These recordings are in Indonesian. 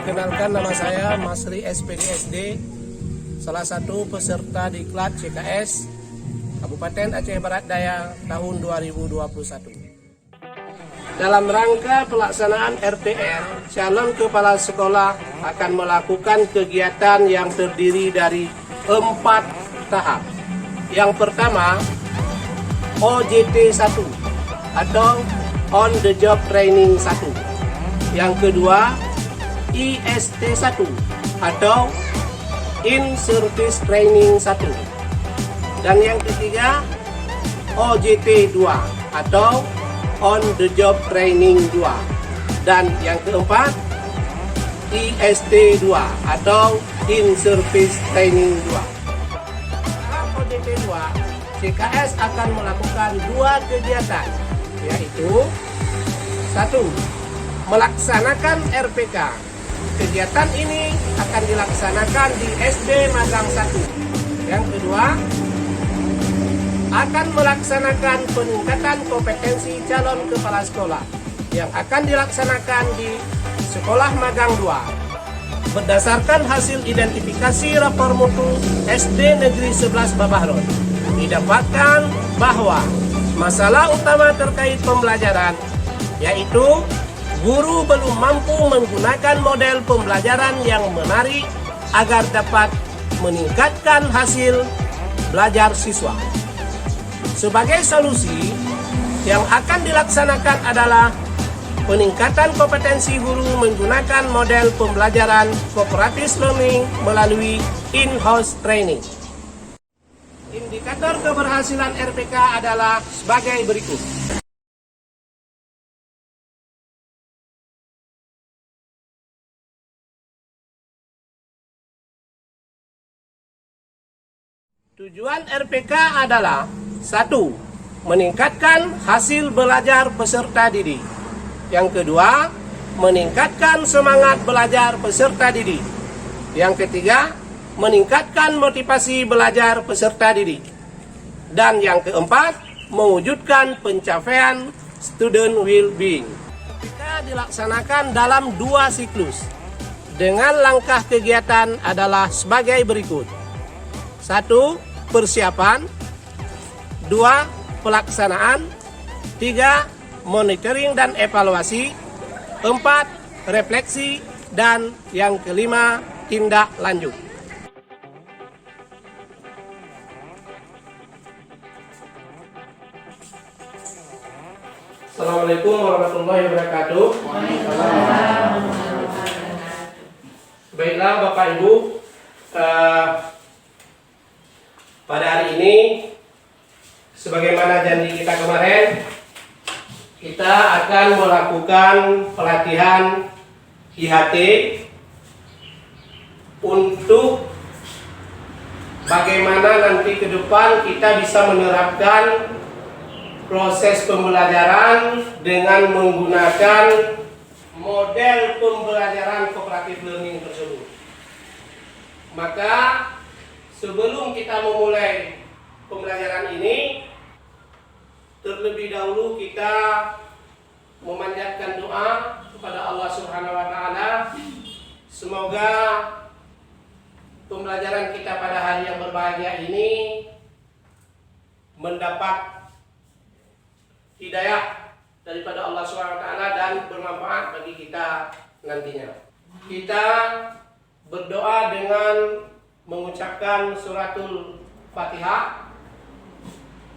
Perkenalkan, nama saya Masri SPDSD, salah satu peserta diklat CKS Kabupaten Aceh Barat Daya tahun 2021. Dalam rangka pelaksanaan RPR, calon kepala sekolah akan melakukan kegiatan yang terdiri dari 4 tahap. Yang pertama, OJT 1 atau On the Job Training 1. Yang kedua, IST 1 atau In Service Training 1. Dan yang ketiga, OJT 2 atau On the Job Training 2. Dan yang keempat, IST 2 atau In Service Training 2. Dalam OJT 2, CKS akan melakukan 2 kegiatan, yaitu 1. Melaksanakan RPK. Kegiatan ini akan dilaksanakan di SD Magang 1. Yang kedua, akan melaksanakan peningkatan kompetensi calon kepala sekolah yang akan dilaksanakan di Sekolah Magang 2. Berdasarkan hasil identifikasi rapor mutu SD Negeri 11 Babahron, didapatkan bahwa masalah utama terkait pembelajaran yaitu guru belum mampu menggunakan model pembelajaran yang menarik agar dapat meningkatkan hasil belajar siswa. Sebagai solusi, yang akan dilaksanakan adalah peningkatan kompetensi guru menggunakan model pembelajaran cooperative learning melalui in-house training. Indikator keberhasilan RPK adalah sebagai berikut. Tujuan RPK adalah 1. Meningkatkan hasil belajar peserta didik. Yang kedua, meningkatkan semangat belajar peserta didik. Yang ketiga, meningkatkan motivasi belajar peserta didik. Dan yang keempat, mewujudkan pencapaian student well-being. RPK dilaksanakan dalam 2 siklus. Dengan langkah kegiatan adalah sebagai berikut. 1. Persiapan. 2. Pelaksanaan. 3. Monitoring dan evaluasi. 4. Refleksi. Dan yang kelima, tindak lanjut. Assalamualaikum warahmatullahi wabarakatuh. Baiklah Bapak Ibu, pada hari ini, sebagaimana janji kita kemarin, kita akan melakukan pelatihan IHT untuk bagaimana nanti ke depan kita bisa menerapkan proses pembelajaran dengan menggunakan model pembelajaran cooperative learning tersebut. Maka sebelum kita memulai pembelajaran ini, terlebih dahulu kita memanjatkan doa kepada Allah Subhanahu wa taala. Semoga pembelajaran kita pada hari yang berbahagia ini mendapat hidayah daripada Allah Subhanahu wa taala dan bermanfaat bagi kita nantinya. Kita berdoa dengan mengucapkan suratul Fatihah,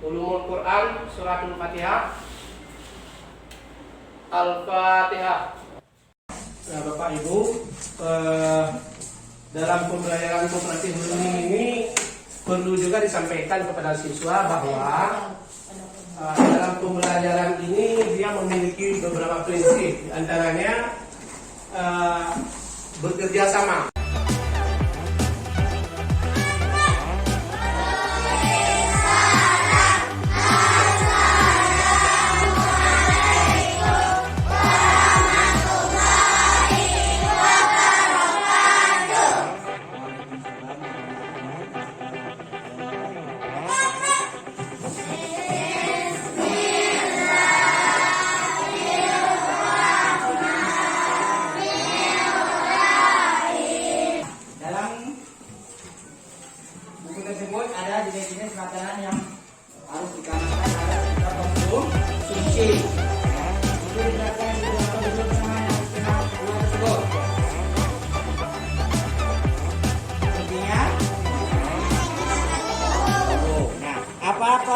ulumul Quran, suratul Fatihah, Al-Fatihah. Nah, Bapak Ibu, dalam pembelajaran cooperative learning ini perlu juga disampaikan kepada siswa bahwa dalam pembelajaran ini dia memiliki beberapa prinsip, antaranya bekerja sama.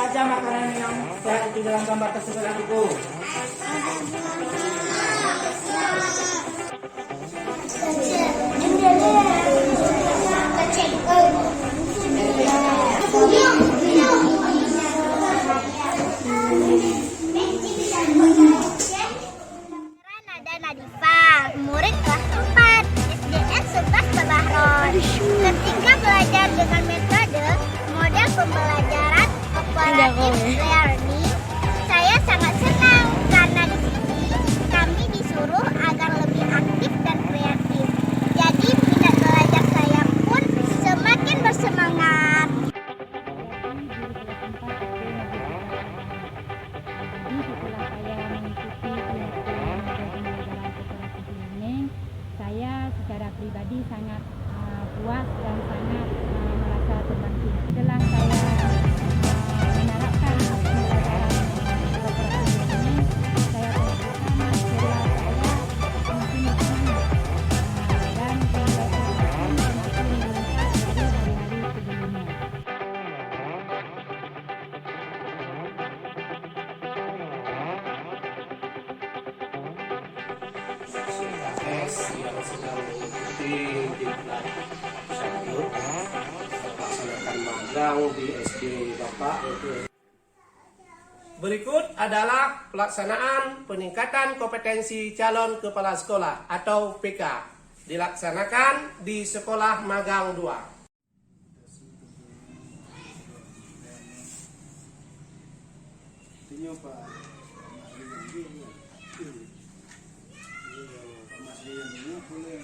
aja makanan yang sehat itu dalam gambar tersebut adikku? Nada Nadifa, murid kelas 4 SDN 11 Babahron. Ketika belajar dengan metode model pembelajaran cooperative learning, saya sangat senang karena di sini kami disuruh agar lebih aktif dan kreatif. Jadi minat belajar saya pun semakin bersemangat. Saya secara pribadi sangat puas dan sangat merasa terbantu. Setelah saya menerapkan pembelajaran kooperatif ini, saya temukan setelah saya semakin bersemangat dan pembelajaran semakin meningkat dari hari-hari sebelumnya. S yang sedang mengikuti diklat 1 melaksanakan magang di SD Bapak yaitu. Berikut adalah pelaksanaan peningkatan kompetensi calon kepala sekolah atau PK dilaksanakan di Sekolah Magang 2. Mas Rian ini boleh